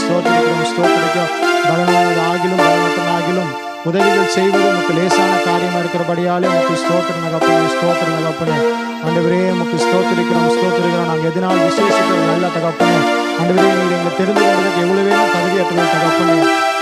ஸ்தோத்திரிக்கிறோம் ஸ்தோத்திரிக்கிறோம். பலனாகிலும் பலனற்றனாகிலும் உதவிகள் செய்வது உமக்கு லேசான காரியமா இருக்கிறபடியாலே உமக்கு ஸ்தோத்திரம் தகப்பனே, ஸ்தோத்திரம் தகப்பனே. ஆண்டவரே உமக்கு ஸ்தோத்திரிக்கிறோம் ஸ்தோத்திரிக்கிறோம். நாங்கள் எதனால் விசேஷிக்கிற நல்ல தகப்பனே. ஆண்டவரே நீர் எங்களை தெரிந்து கொண்டதுக்கு எவ்வளவு வேணும் தகுதியற்றது தகப்பனே.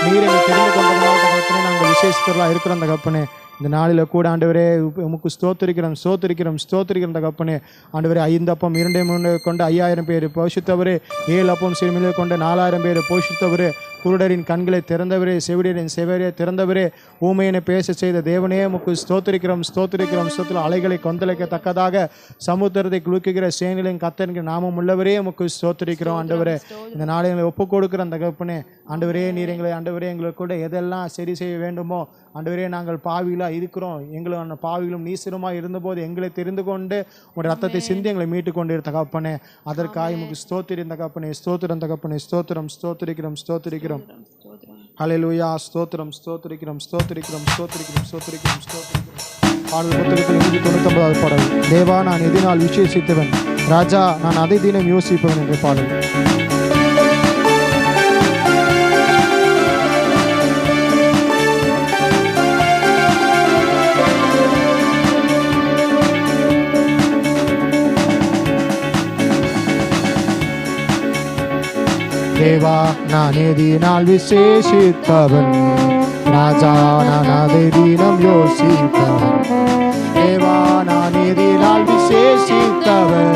நீர் எங்களை தெரிந்து கொண்டதுனால தகப்பனே நாங்கள் விசேஷத்தர்களாக இருக்கிறோம் தகப்பனே. இந்த நாளில் கூட ஆண்டவரே உமக்கு ஸ்தோத்திரிக்கிறோம் ஸ்தோத்திரிக்கிறோம் ஸ்தோத்திரிக்கிறோம் தகப்பனே. ஆண்டவரே 5 அப்பம் 2 மீன் கொண்டு 5000 பேர் போஷித்தவரே, 7 அப்பம் சிறு மீன் கொண்டு 4000 பேர் போஷித்தவரே, குருடரின் கண்களை திறந்தவரே, செவிடரின் செவரே திறந்தவரே, ஊமையனை பேச செய்த தேவனே உமக்கு ஸ்தோத்திரிக்கிறோம் ஸ்தோத்திரிக்கிறோம் ஸ்தோத்திரம். அலைகளை கொந்தளிக்கத்தக்கதாக சமுத்திரத்தை குலுக்குகிற சேனைகளின் கர்த்தரின் நாமம் உள்ளவரே உமக்கு ஸ்தோத்திரிக்கிறோம். ஆண்டவரே இந்த நாளை எங்களை ஒப்புக் கொடுக்குற அந்த தகப்பனே. ஆண்டவரே நீர் எங்களை ஆண்டவரே எங்களுக்கு கூட எதெல்லாம் சரி செய்ய வேண்டுமோ ஆண்டவரே நாங்கள் பாவிகளாக இருக்கிறோம். எங்களும் பாவிகளும் நீசருமாக இருந்தபோது எங்களை தெரிந்து கொண்டு உங்களுடைய ரத்தத்தை சிந்தி எங்களை மீட்டு கொண்டு தகப்பனே. அதற்காக உமக்கு ஸ்தோத்திரம் தகப்பனே, ஸ்தோத்திரம் தகப்பனே, ஸ்தோத்திரம் ஸ்தோத்திரிக்கிறோம் ஸ்தோத்திரிக்கிறோம். ஹல்லேலூயா ஸ்தோத்திரம் ஸ்தோத்திரிக்கிறோம் ஸ்தோத்திரிக்கிறோம் ஸ்தோத்திரிக்கிறோம் ஸ்தோத்திரிக்கிறோம் ஸ்தோத்திரிக்கிறோம். பாடல் புத்தகத்தில் 199வது பாடல். தேவா நான் எதினால் விசேஷித்தவன், ராஜா நான் அதை தினம் யோசிப்பவன் என்ற பாடல். தேவா நான் எதினால் விசேஷித்தவன், ராஜா நான் அதை தினம் யோசிப்பவன். தேவா நான் எதினால் விசேஷித்தவன்,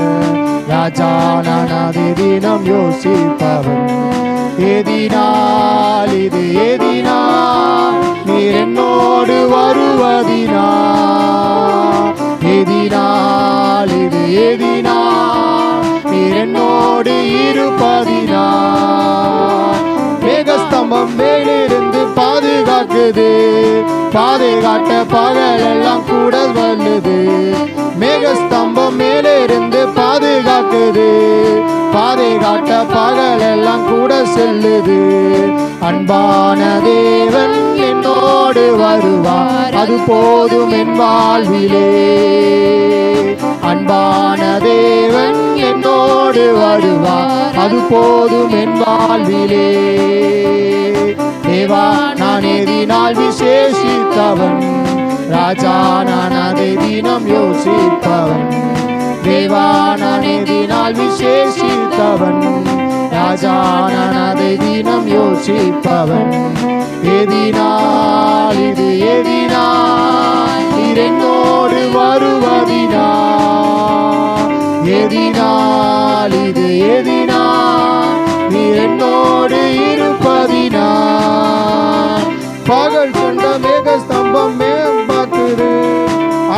ராஜா நான் அதை தினம் யோசிப்பவன். எதினால் இது எதினால் நீர் என்னோடு வருவதினா, எதினால் இது எதினால் நீர் என்னோடு இருப்பதினா. மேகஸ்தம்பம் மேலிருந்து பாதுகாக்குது, பாதுகாட்ட பகல் எல்லாம் கூட வல்லுது. மேகஸ்தம்பம் மேலிருந்து பாதுகாக்குது, பாதுகாட்ட பகல் எல்லாம் கூட செல்லுது. அன்பான தேவன் என்னோடு வருவார், அது போதும் என் வாழ்விலே. அன்பான தேவன் என்னோடு வருவார், அது போதும் என் வாழ்விலே. தேவா நான் எதினால் விசேஷித்தவன், ராஜா நான் அதை தினம் யோசிப்பவன். தேவா நான் எதினால் விசேஷித்தவன், ராஜா நான் அதை தினம் யோசிப்பவன். எதினால் இது எதினால் நீர் என்னோடு வருவதினா, எதினால் இது எதினால் நீர் என்னோடு இருப்பதினா. பகல் கொண்ட மேகஸ்தம்பம் மேம்பாக்குது,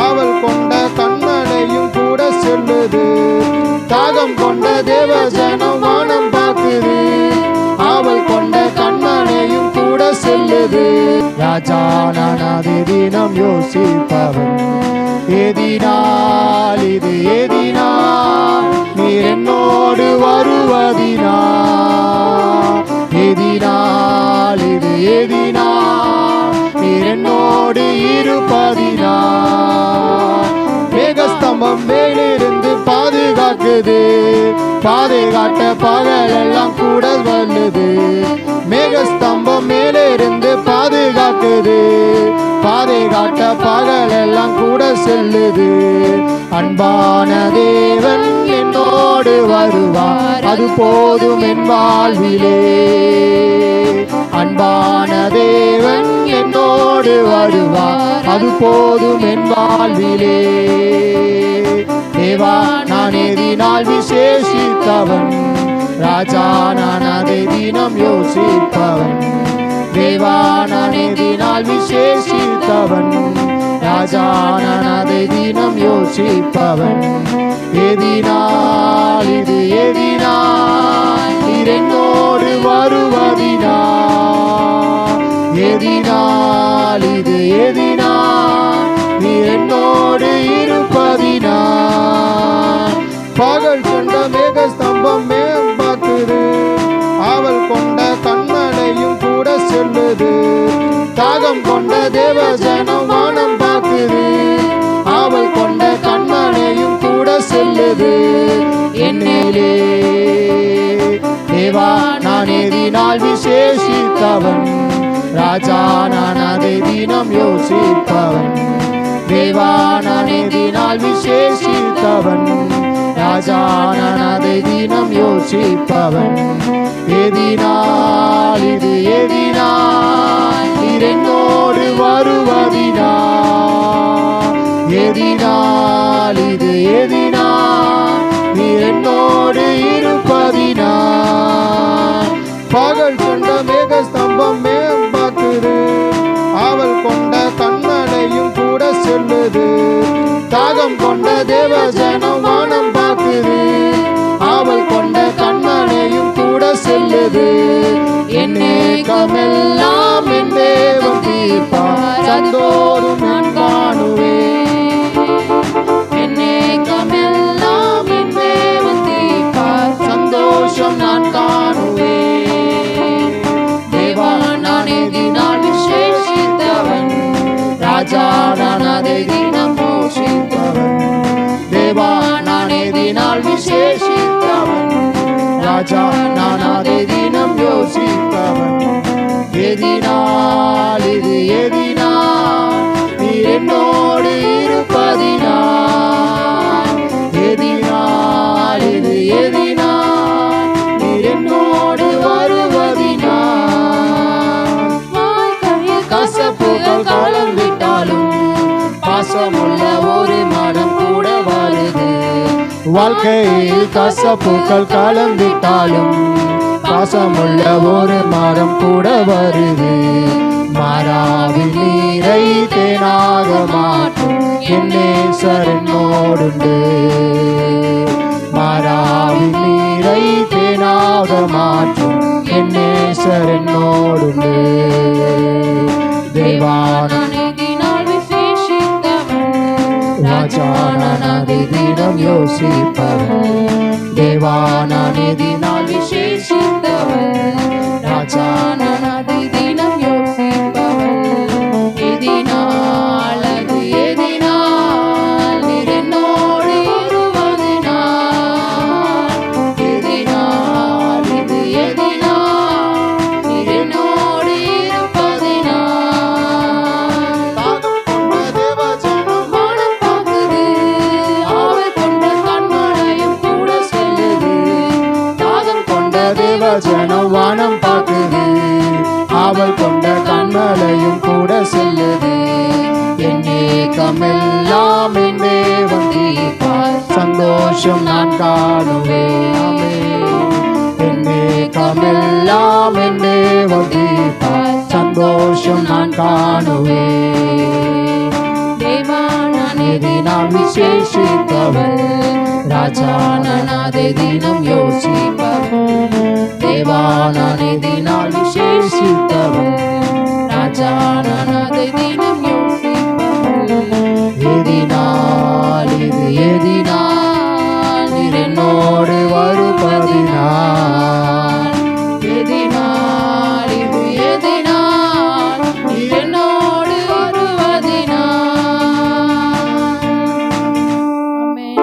அவள் கொண்ட கண்மலையும் கூட செல்லுது. தாகம் கொண்ட தேவஜனம் வானம் பார்க்குது, அவள் கொண்ட கண்மலையும் கூட செல்லுது. ராஜா நான் அதை தினம் யோசிப்பவன். எதினால் இது எதினால் நீர் என்னோடு வருவதினா, எதினால் இது எதினால் நீர் என்னோடு இருப்பதினா. மேகஸ்தம்பம் மேலிருந்து பாதுகாக்குது, பாதுகாட்ட பகல் எல்லாம் கூட வல்லுது. மேகஸ்தம்பம் மேலிருந்து பாதுகாக்குது, பாதுகாட்ட பகல் எல்லாம் கூட செல்லுது. அன்பான தேவன் என்னோடு வருவார், அது போதும் என் வாழ்விலே. அன்பான தேவன் என்னோடு வருவார், அது போதும் என் வாழ்விலே. தேவா நான் எதினால் விசேஷித்தவன், ராஜா நான் அதை தினம் யோசிப்பவன். தேவா நான் எதினால் விசேஷித்தவன், ராஜா நான் அதை தினம் யோசிப்பவன். எதினால் இது எதினால் நீர் என்னோடு வருவதினா, எதினால் இது எதினால் நீர் என்னோடு இருப்பதினா. பகல் கொண்ட மேகஸ்தம்பம் மேம்பாக்குது, அவள் கொண்ட கண்மலையும் கூட செல்லுது. தாகம் கொண்ட தேவஜனம் வானம் பார்க்குது, அவள் கொண்ட கண்மலையும் கூட செல்லுது. என்னிலே தேவா நான் நான் எதினால் விசேஷித்தவன், ராஜா நான் அதை தினம் யோசிப்பவன். தேவா நான் எதினால் விசேஷித்தவன், ராஜா நான் அதை தினம் யோசிப்பவன். எதினால் இது எதினால் நீர் என்னோடு வருவதினால், எதினால் இது எதினால் நீர் என்னோடு இருப்பதினால். பகல் கொண்ட மேக ஸ்தம்பம் மேம்பாக்குது, அவள் கொண்ட கண்மலையும் கூட செல்லுது. தாகம் கொண்ட தேவஜனம் வானம் பார்க்குது, அவள் கொண்ட கண்மலையும் கூட செல்லுது. என் ஏக்கமெல்லாம் என் தேவன் தீர்ப்பார், சந்தோறும் நான் காணுவேன். என் ஏக்கமெல்லாம் என் தேவன் தீர்ப்பார், சந்தோஷம் நான் காணுவேன். தேவா நான் எதினால் விசேஷித்தவன், ராஜா நான் அதை தினம் யோசிப்பவன். தேவா நான் எதினால் விசேஷித்தவன், ராஜா நான் அதை தினம் யோசிப்பவன். எதினால் இது எதினால் நீர் என்னோடு இருப்பதினால், எதினால் இது எதினால் நீர் என்னோடு வருவதினால். வாழ்க்கையில் கசப்புகள் கலந்திட்டாலும் பாசமுள்ள ஒரு மனம் கூட வருது. வாழ்க்கையில் கசப்புகள் கலந்திட்டாலும் பாசமுள்ள ஒரு மரம் கூட வருது. மாறாவில் நீரை தேனாக மாற்றும் என் நேசர் என்னோடுண்டு, மாறாவில் நீரை தேனாக மாற்றும் என் நேசர் என்னோடுண்டு. தேவா நான் எதினால் விசேஷித்தவன், ராஜா நான் அதை தினம் யோசிப்பவன். தேவா நான் எதினால் விசேஷித்தவன், ராஜா நான் அதை தினம் யோசிப்பவன். எதினால் அது எதினால் நீர் என்னோடு இருவதினால், எதினால் இது எதினால் நீர் என்னோடு இருப்பதினால். தாகம் கொண்ட தேவஜனம் வானம் பார்க்குது, அவள் கொண்ட கண்மலையும் கூட செல்லுது. தாகம் கொண்ட தேவஜனம் வானம் பார்க்குது, அவள் கொண்ட கண்மலையும் கூட செல்லுது. என் ஏக்கமெல்லாம் என் தேவன் தீர்ப்பார், சந்தோஷம் நான் காணுவேன். என் ஏக்கமெல்லாம் என் தேவன் தீர்ப்பார், சந்தோஷம் நான் காணுவேன். தேவா நான் எதினால் விசேஷித்தவன், ராஜா நான் அதை தினம் யோசிப்பவன். தேவா நான் எதினால் விசேஷித்தவன், ராஜா நான் அதை தினம் யோசிப்பவன். எதினால் இது எதினால் நீர் என்னோடு வருவதினால், எதினால் இது எதினால் நீர் என்னோடு வருவதினால். ஆமென்.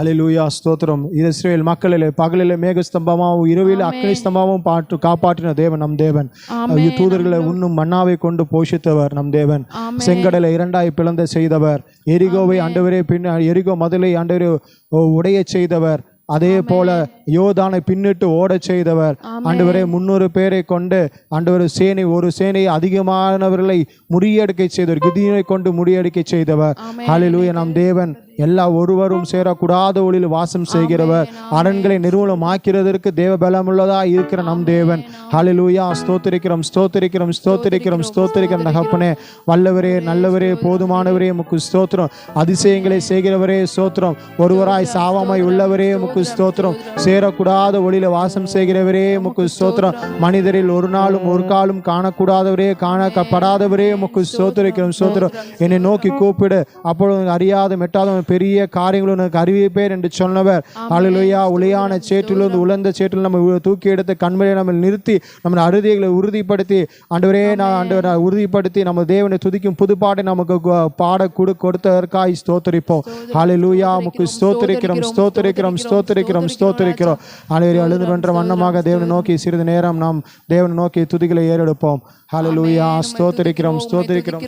அல்லேலூயா, ஸ்தோத்திரம். இஸ்ரவேல் மக்களிலே பகலிலே மேகஸ்தம்பமாகவும் இரவிலே அக்னி ஸ்தம்பமாகவும் காப்பாற்றின தேவன் நம் தேவன். தூதர்களை உண்ணும் மன்னாவை கொண்டு போஷித்தவர் நம் தேவன். செங்கடலை இரண்டாய் பிளந்த செய்தவர், எரிகோவை ஆண்டவரே எரிகோ மதிலை ஆண்டவரே உடைய செய்தவர். அதே போல யோதானை பின்னிட்டு ஓடச் செய்தவர். ஆண்டவரே 300 பேரை கொண்டு ஆண்டவர் ஒரு சேனை அதிகமானவர்களை முறியடிக்க செய்தவர், கிதியோனை கொண்டு முறியடிக்க செய்தவர். ஹல்லேலூயா. நம் தேவன் எல்லா ஒருவரும் சேரக்கூடாத ஒளியில் வாசம் செய்கிறவர், அரண்களை நிர்மூலமாக்கிறதற்கு தேவ பலமுள்ளதா இருக்கிற நம் தேவன். ஹல்லேலூயா. ஸ்தோத்திரிக்கிறோம் ஸ்தோத்திரிக்கிறோம் ஸ்தோத்திரிக்கிறோம் ஸ்தோத்திரிக்கிறோம் தகப்பனே. வல்லவரே நல்லவரே போதுமானவரே முக்கு ஸ்தோத்திரம். அதிசயங்களை செய்கிறவரே ஸ்தோத்திரம். ஒருவராய் சாவாமை உள்ளவரே முக்கு ஸ்தோத்திரம். சேரக்கூடாத ஒளியில வாசம் செய்கிறவரே முக்கு ஸ்தோத்திரம். மனிதரில் ஒரு நாளும் ஒரு காலும் காணக்கூடாதவரே காணப்படாதவரே முக்கு ஸ்தோத்திரிக்கிறோம் ஸ்தோத்திரம். என்னை நோக்கி கூப்பிடு, அப்பொழுது அறியாத மெட்டாத பெரிய காரியங்களை உனக்கு அறிவிப்பேன் என்று சொன்னவர். ஹல்லேலூயா. உளையான சேற்றிலிருந்து உலர்ந்த சேற்றில் நம்ம தூக்கி எடுத்து கண்மலை நம்ம நிறுத்தி நம்ம அறுதிகளை உறுதிப்படுத்தி ஆண்டவரே ஆண்டவரை உறுதிப்படுத்தி நம்ம தேவனை துதிக்கும் புதுப்பாட்டை நமக்கு பாட கொடுத்ததற்காய் ஸ்தோத்திரிப்போம். ஹல்லேலூயா. உமக்கு ஸ்தோத்திரிக்கிறோம் ஸ்தோத்திரிக்கிறோம் ஸ்தோத்திரிக்கிறோம் ஸ்தோத்திரிக்கிறோம். ஹல்லேலூயா. எழுதுகின்ற வண்ணமாக தேவனை நோக்கி சிறிது நேரம் நாம் தேவனை நோக்கி துதிகளை ஏறெடுப்போம். ஹல்லேலூயா. ஸ்தோத்திரிக்கிறோம் ஸ்தோத்திரிக்கிறோம்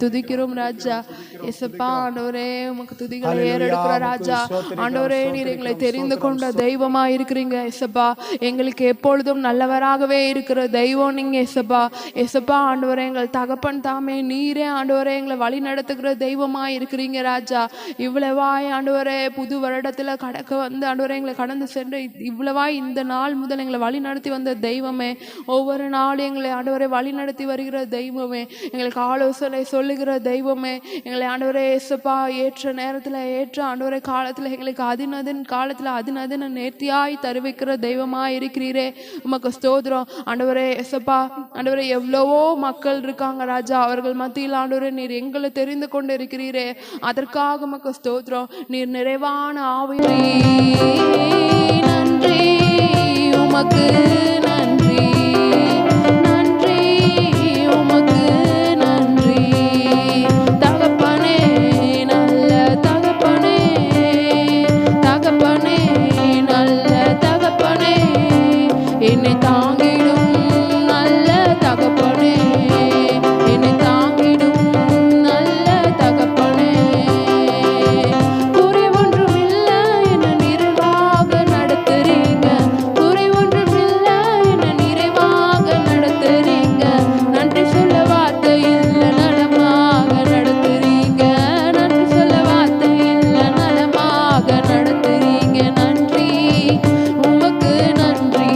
துதிக்கிறோம் ராஜா. இயேசுப்பா ஆண்டவரே உமக்கு துதிகளை ஏறெடுக்கிறோம் ராஜா. ஆண்டவரே நீர் எங்களை தெரிந்து கொண்ட தெய்வமா இருக்கிறீங்க இயேசுப்பா. எங்களுக்கு எப்பொழுதும் நல்லவராகவே இருக்கிற தெய்வம் நீங்க இயேசுப்பா. இயேசுப்பா ஆண்டவரே எங்கள் தகப்பன் தாமே நீரே ஆண்டவரே எங்களை வழி நடத்துகிற தெய்வமா இருக்கிறீங்க ராஜா. இவ்வளவாய் ஆண்டவரே புது வருடத்துல கடக்க வந்து ஆண்டவரே எங்களை கடந்து சென்று இவ்வளவாய் இந்த நாள் முதல் எங்களை வழி நடத்தி வந்த தெய்வமே, ஒவ்வொரு நாளும் எங்களை ஆண்டவரை வழி நடத்தி வருகிற தெய்வமே, எங்களுக்கு ஆலோசனை சொல்லுகிற தெய்வமே, எங்களை ஆண்டவரே இயேசுப்பா ஏற்ற நேரத்தில் ஏற்ற ஆண்டவரை காலத்தில் எங்களுக்கு அதினதின் காலத்தில் அதினதின நேர்த்தியாய் தருவிக்கிற தெய்வமாக இருக்கிறீரே. உமக்கு ஸ்தோத்திரம் ஆண்டவரே இயேசுப்பா. ஆண்டவரே எவ்வளவோ மக்கள் இருக்காங்க ராஜா, அவர்கள் மத்தியில் ஆண்டவரே நீர் எங்களை தெரிந்து கொண்டு இருக்கிறீரே, அதற்காக உமக்கு ஸ்தோத்திரம். நீர் நிறைவான ஆவியை நன்றி உமக்கு நன்றி என்னை தாங்கிடும் நல்ல தகப்பனே, என்னை தாங்கிடும் நல்ல தகப்பனே. குறை ஒன்றும் இல்லை என்ன நிறைவாக நடத்துறீங்க, குறை ஒன்றும் இல்லை என்ன நிறைவாக நடத்துறீங்க. நன்றி சொல்ல வார்த்தை இல்லை நலமாக நடத்துறீங்க, நன்றி சொல்ல வார்த்தை இல்லை நலமாக நடத்துறீங்க. நன்றி உமக்கு நன்றி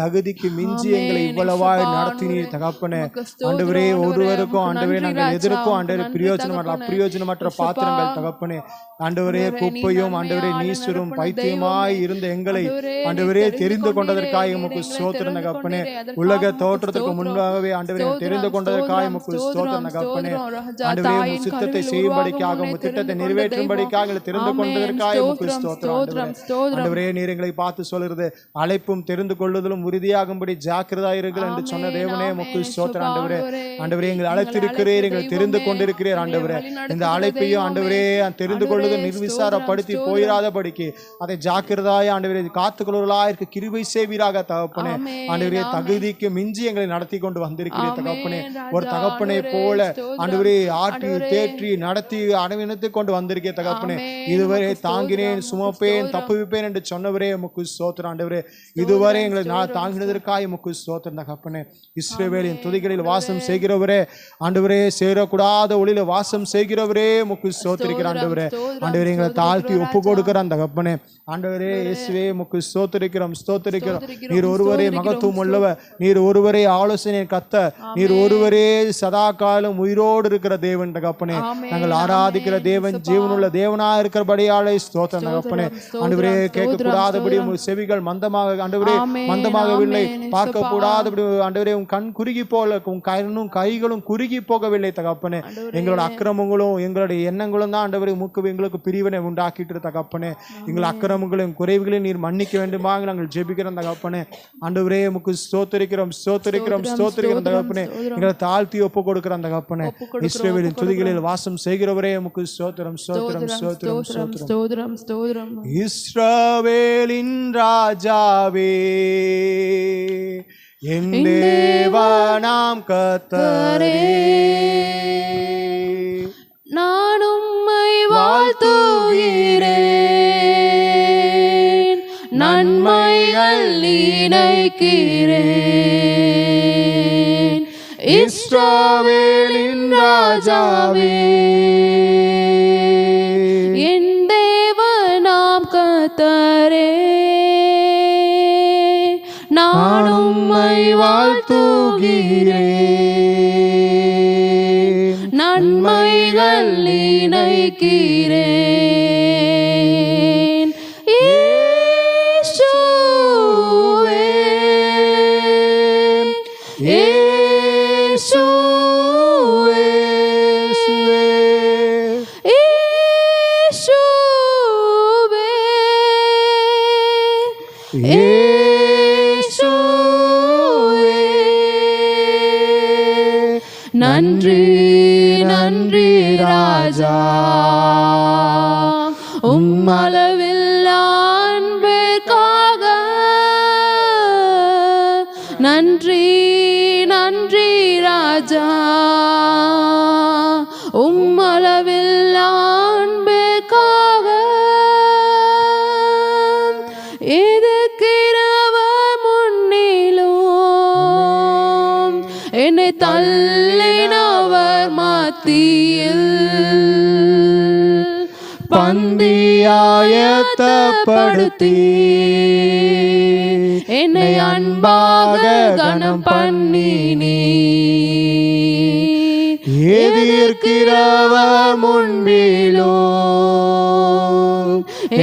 தகுதிக்கு மிஞ்சி எங்களை இவ்வளவாய் நடத்தினீர் தகப்பனே. ஆண்டவரே ஒருவருக்கும் ஆண்டவரே நாங்கள் எதிர்க்கும் ஆண்டவரே பிரயோஜனமற்ற பாத்திரங்கள் தகப்பனே. ஆண்டவரே குப்பையும் ஆண்டவரே நீசுரும் பைத்தியமாய் இருந்த எங்களை ஆண்டவரே தெரிந்து கொண்டதற்காக உமக்கு ஸ்தோத்திரம் தகப்பனே. உலக தோற்றத்துக்கு முன்பாகவே ஆண்டவரே தெரிந்து கொண்டதற்காக உமக்கு ஸ்தோத்திரம் தகப்பனே. ஆண்டவரே உம் சித்தத்தை செய்யும்படிக்காக உம் திட்டத்தை நிறைவேற்றும்படிக்காக தெரிந்து கொண்டதற்காக உமக்கு ஸ்தோத்திரம். ஆண்டவரே நீர் எங்களை பார்த்து சொல்கிறது அழைப்பும் தெரிந்து கொள்ளுதலும் உறுதியாகும்படி ஜாக்கிரதா இருங்கள் என்று சொன்ன தேவனே உமக்கு ஸ்தோத்திரம். ஆண்டவரே ஆண்டவரே எங்களை அழைத்திருக்கிறீர், எங்களை தெரிந்து கொண்டிருக்கிறீர் ஆண்டவரே. இந்த அழைப்பையும் ஆண்டவரே தெரிந்து கொள்ளுதல் நிர்விசாரப்படுத்தி போயிராதபடிக்கு அதை ஜாக்கிரதாய் ஆண்டவரே காத்துக்கொள்வர்களாக கிருபை செய்வீராக தகப்பனே. ஆண்டவரே தகுதிக்கு மிஞ்சி எங்களை நடத்தி கொண்டு வந்திருக்கிறீர் தகப்பனே. ஒரு தகப்பனை போல ஆண்டவரே ஆற்றி தேற்றி நடத்தி அனுமதித்து கொண்டு வந்திருக்கே தகப்பனே. இதுவரை தாங்கினேன் சுமப்பேன் தப்புவிப்பேன் என்று சொன்னவரே உமக்கு ஸ்தோத்திரம் ஆண்டவரே. இதுவரை எங்களை தாங்கினதற்காக உமக்கு ஸ்தோத்திரம் தகப்பனே. இஸ்ரவேலின் துதிகளில் வாசம் செய்கிறவரே, ஆண்டவரே, சேரக்கூடாத ஒளியில வாசம் செய்கிறவரே உமக்கு ஸ்தோத்திரிக்கிற ஆண்டவரே. ஆண்டவரே, எங்களை தாழ்த்தி ஒப்பு கொடுக்கிறான் தகப்பனே. ஆண்டவரே இயேசுவே உமக்கு ஸ்தோத்திரிக்கிறோம், ஸ்தோத்திரிக்கிறோம். நீர் ஒருவரே மகத்துவம் உள்ளவர், நீர் ஒருவரே ஆலோசனை கர்த்தர், நீர் ஒருவரே சதா காலம் உயிரோடு இருக்கிற தேவன் தகப்பனே. நாங்கள் ஆராதிக்கிற தேவன் ஜீவனுள்ள தேவனா இருக்கிறபடியாலே ஸ்தோத்திரம் தகப்பனே. ஆண்டவரே, கேட்கக்கூடாதபடி உங்கள் செவிகள் மந்தமாக ஆண்டவரே மந்தமாகவில்லை, பார்க்க கூடாதபடி ஆண்டவரே உன் கண் குறுகி போல, உன் கண்ணும் கைகளும் குறுகி போகவில்லை தகப்பனே. எங்களோட அக்கிரமங்களும் எங்களுடைய எண்ணங்களும் தான் ஆண்டவரே எங்களுக்கு பிரிவினை உண்டாக்கிட்டு தகப்பனே. எங்கள் அக்கிரமங்களையும் குறைவுகளையும் நீர் மன்னிக்க வேண்டுமாக நாங்கள் ஜெபிக்கிறோம் தகப்பனே. ஆண்டவரே உமக்கு ஸ்தோத்திரிக்கிறோம், ஸ்தோத்திரிக்கிறோம், ஸ்தோத்திரிக்கிறோம் தகப்பனே. எங்களை தாழ்த்தி ஒப்பு கொடுக்கிறோம் தகப்பனே. இஸ்ரவேலின் துதிகளில் வாசம் செய்கிறவரே உமக்கு ஸ்தோத்திரம், ஸ்தோத்திரம், ஸ்தோத்திரம், ஸ்தோத்திரம், ஸ்தோத்திரம். இஸ்ரவேலின் ராஜாவே, என் தேவனாம் கர்த்தரே, நான் உம்மை வாழ்த்துகிறேன், நன்மைகள் நினைக்கிறேன். இஸ்ரவேலின் ராஜாவே, என் தேவனாம் கர்த்தரே, நான் உம்மை வாழ்த்துகிறேன், நன்மைகள் நினைக்கிறேன். இயேசுவே, இயேசுவே, இயேசுவே, நன்றி நன்றி ராஜா, உம்மளவில்லா அன்பிற்காக. நன்றி நன்றி ராஜா, உம்மளவில்லா அன்பிற்காக. எதிர்க்கிறவ முன்னிலும் என்னை தள்ளினவர் மத்தியில் பந்தியாயத்தப்படுத்தி என்னை அன்பாக கனம் பண்ணினீ. எதிர்க்கிறவ முன்பிலோ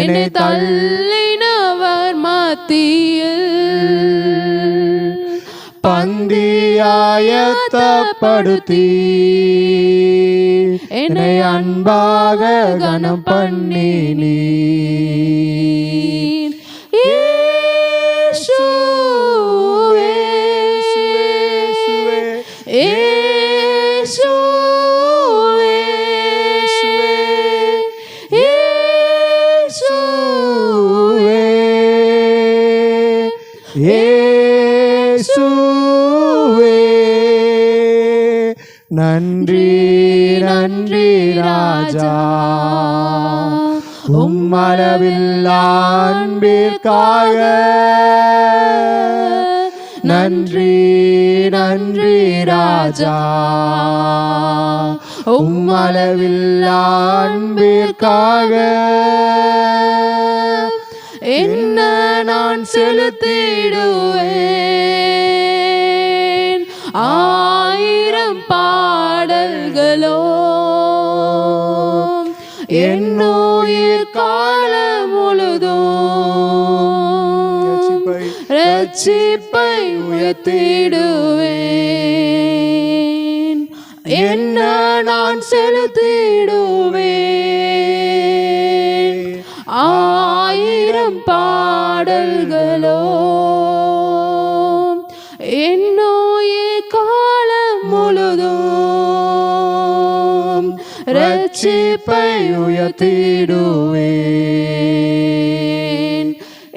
என்னை தள்ளினவர் மத்தியில் பந்தியாயத்தப்படுத்தி என்னை அன்பாக கனம் பண்ணினீ. இயேசுவே, இயேசுவே, இயேசுவே, இயேசுவே, நன்றி நன்றி ராஜா, உம்மளவில்லா அன்பிற்காக. நன்றி நன்றி ராஜா, உம்மளவில்லா அன்பிற்காக. என்ன நான் செலுத்திடுவேன் ஆயிரம் பாடல்களோ, என்னுயிர் காலம் முழுதும் ரட்சிப்பை உயர்த்திடுவேன். என்ன நான் செலுத்திடுவேன் ஆயிரம் பாடல்களோ, என்னுயிர் காலம் முழுதும் ரட்சிப்பை உயர்த்திடுவேன்.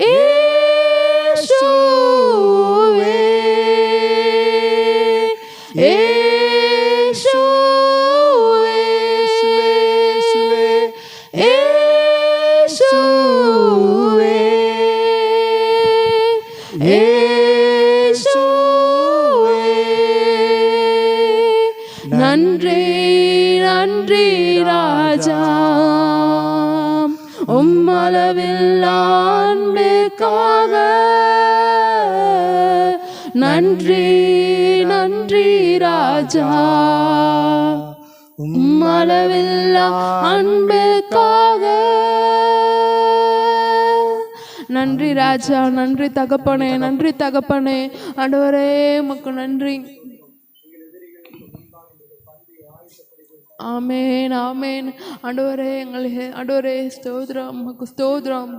இயேசுவே, இயேசுவே, இயேசுவே, இயேசுவே, அன்புக்காக நன்றி நன்றி ராஜா, அளவில்லா அன்புக்காக நன்றி ராஜா. நன்றி தகப்பனே, நன்றி தகப்பனே. ஆண்டவரே உமக்கு நன்றி. ஆமேன் ஆமேன். ஆண்டவரே எங்களுக்கு ஆண்டவரே ஸ்தோத்திரம், உமக்கு ஸ்தோத்திரம்,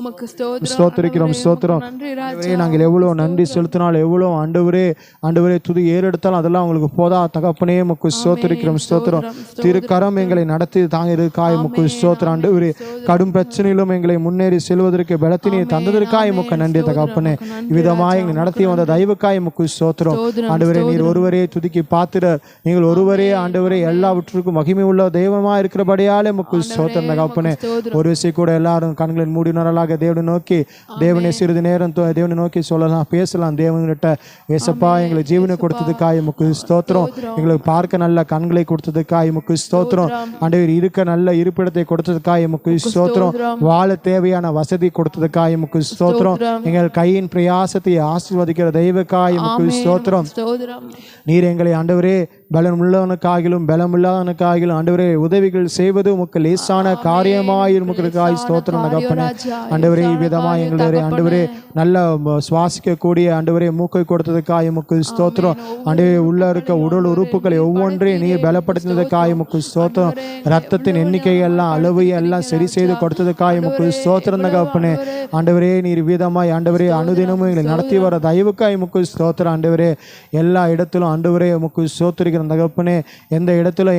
உமக்கு ஸ்தோத்திரிக்கிறோம். ஸ்தோத்திரம். நன்றி ராஜா. நாங்கள் எவ்வளோ நன்றி செலுத்தினால் எவ்வளோ ஆண்டவரே துதி ஏறெடுத்தாலும் அதெல்லாம் உங்களுக்கு போதா தகப்பனே. உமக்கு ஸ்தோத்திரிக்கிறோம். ஸ்தோத்திரம். திருக்கரம் எங்களை நடத்தி தாங்கிறதுக்காய் உமக்கு ஸ்தோத்திரம். ஆண்டவரே கடும் பிரச்சனையிலும் எங்களை முன்னேறி செல்வதற்கு பலத்தினை தந்ததற்காய் உமக்கு நன்றி தகப்பனே. இவ்விதமாக எங்களை நடத்தி வந்த தயவுக்காய் உமக்கு ஸ்தோத்திரம். ஆண்டவரே நீர் ஒருவரே துதிக்கு பாத்திரர். நீங்கள் ஒருவரே ஆண்டவரே எல்லாவற்றுக்கும் மகிமை உள்ள தெய்வமா இருக்கிறபடியாலே உமக்கு ஸ்தோத்திரம் தகப்பனே. ஒரு விசை கூட எல்லாரும் கண்களின் மூடினராக தேவனை நோக்கி தேவனை சிறிது நேரம் தேவனை நோக்கி சொல்லலாம், பேசலாம். தேவன்கிட்ட ஏசப்பா எங்களுக்கு ஜீவனை கொடுத்ததுக்காய் உமக்கு ஸ்தோத்திரம். எங்களுக்கு பார்க்க நல்ல கண்களை கொடுத்ததுக்காய் உமக்கு ஸ்தோத்திரம். ஆண்டவர் இருக்க நல்ல இருப்பிடத்தை கொடுத்ததுக்காய் உமக்கு ஸ்தோத்திரம். வாழ தேவையான வசதி கொடுத்ததுக்காய் உமக்கு ஸ்தோத்திரம். எங்கள் கையின் பிரயாசத்தை ஆசீர்வதிக்கிற தெய்வக்காய் உமக்கு ஸ்தோத்திரம். நீர் எங்களை ஆண்டவரே பலமுள்ளவனுக்காகிலும் பலமில்லாதவனுக்காகிலும் ஆண்டவரே உதவிகள் செய்வது உமக்கு லேசான காரியமாய் உமக்கு ஸ்தோத்திரம் தகப்பனே. ஆண்டவரே இவ்விதமாய் எங்களுடைய ஆண்டவரே நல்ல சுவாசிக்கக்கூடிய ஆண்டவரே மூக்கை கொடுத்ததுக்காய் உமக்கு ஸ்தோத்திரம். ஆண்டவரே உள்ள இருக்க உடல் உறுப்புகளை ஒவ்வொன்றையும் நீர் பலப்படுத்தினதுக்காய் உமக்கு ஸ்தோத்திரம். ரத்தத்தின் எண்ணிக்கை எல்லாம் அளவு எல்லாம் சரி செய்து கொடுத்ததுக்காய் உமக்கு ஸ்தோத்திரம் தகப்பனே. ஆண்டவரே நீர் விதமாய் ஆண்டவரே அனுதினமும் எங்களை நடத்தி வர தயவுக்காய் உமக்கு ஸ்தோத்திரம். ஆண்டவரே எல்லா இடத்திலும் ஆண்டவரே உமக்கு ஸ்தோத்திரிக்கிற தகப்பனே. எந்த இடத்துல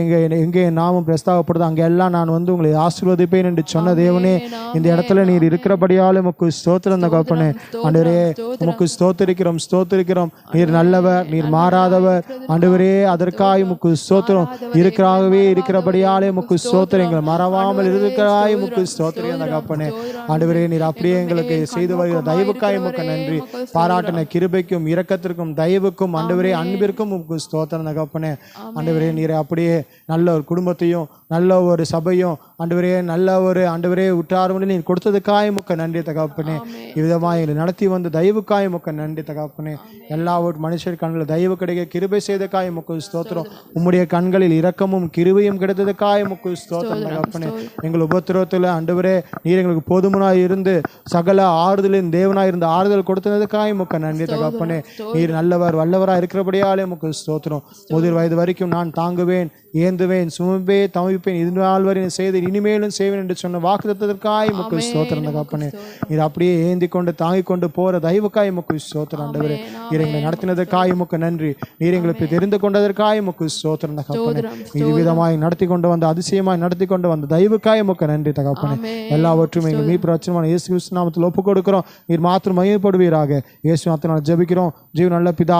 எங்கே நாமும் பிரஸ்தாகப்படுது அங்கே எல்லாம் நான் வந்து உங்களை ஆசீர்வதிப்பேன் என்று சொன்ன தேவனே, இந்த இடத்துல நீர் இருக்கிறபடியால் உமக்கு ஸ்தோத்திரம் தகப்பனே. ஆண்டவரே உமக்கு ஸ்தோத்திரிக்கிறோம், ஸ்தோத்திரிக்கிறோம். நீர் நல்லவர், நீர் மாறாதவர். ஆண்டவரே அதற்காய் உமக்கு ஸ்தோத்திரம். இருக்கிறாகவே இருக்கிறபடியாலே உமக்கு ஸ்தோத்திரங்கள் மறவாமல் இருக்கிறாய் உமக்கு ஸ்தோத்திரம் தகப்பனே. ஆண்டவரே நீர் அப்படியே எங்களுக்கு செய்து வருகிற தயவுக்காய் உமக்கு நன்றி. பாராட்டின கிருபைக்கும் இரக்கத்திற்கும் தயவுக்கும் ஆண்டவரே அன்பிற்கும் உமக்கு ஸ்தோத்திரம் தகப்பனே. ஆண்டவரே நீர் அப்படியே நல்ல ஒரு குடும்பத்தையும் நல்ல ஒரு சபையும் ஆண்டவரே நல்ல ஒரு ஆண்டவரே உற்றாரும் நீர் கொடுத்ததுக்காய் உமக்கு நன்றி தகப்பனே. இவ்விதமாக எங்களை நடத்தி வந்த தயவுக்காய் உமக்கு நன்றி தகப்பனே. எல்லாவற்றும் மனுஷர் கண்களில் தயவு கிடைக்க கிருபை செய்தக்காய் உமக்கு ஸ்தோத்திரம். உம்முடைய கண்களில் இரக்கமும் கிருபையும் கிடைத்ததுக்காய் உமக்கு ஸ்தோத்திரம் தகப்பனே. எங்கள் உபத்திரவத்தில் ஆண்டவரே நீர் எங்களுக்கு போதுமனாய் இருந்து சகல ஆறுதலின் தேவனாய் இருந்து ஆறுதல் கொடுத்ததுக்காய் உமக்கு நன்றி தகப்பனே. நீர் நல்லவர் வல்லவராய் இருக்கிறபடியாலே உமக்கு ஸ்தோத்திரம். முதிர் வயது வரைக்கும் நான் தாங்குவேன், ஏந்துவேன், சுமப்பே தவிப்பேன், இது நாள் வரை செய்து இனிமேலும் செய்வேன் என்று சொன்ன வாக்குத்தத்தற்காய் உமக்கு ஸ்தோத்திரம் தகப்பனே. நீர் அப்படியே ஏந்தி கொண்டு தாங்கிக் கொண்டு போற தயவுக்காய் உமக்கு ஸ்தோத்திரம் ஆண்டவரே. நீர் எங்களை நடத்தினதற்காய் உமக்கு நன்றி. நீர் எங்களுக்கு தெரிந்து கொண்டதற்காய் உமக்கு ஸ்தோத்திரம் தகப்பனே. இது விதமாய் நடத்தி கொண்டு வந்த அதிசயமாய் நடத்தி கொண்டு வந்த தயவுக்காய் உமக்கு நன்றி தகப்பனே. எல்லாவற்றும் எங்கள் மீட்பு ரட்சகமான இயேசு கிறிஸ்து நாமத்தில் ஒப்புக் கொடுக்கிறோம். நீர் மாத்திரம் மகிமைப்படுவீராக. இயேசு நாமத்தினால் ஜெபிக்கிறோம் ஜீவன் நல்ல பிதா.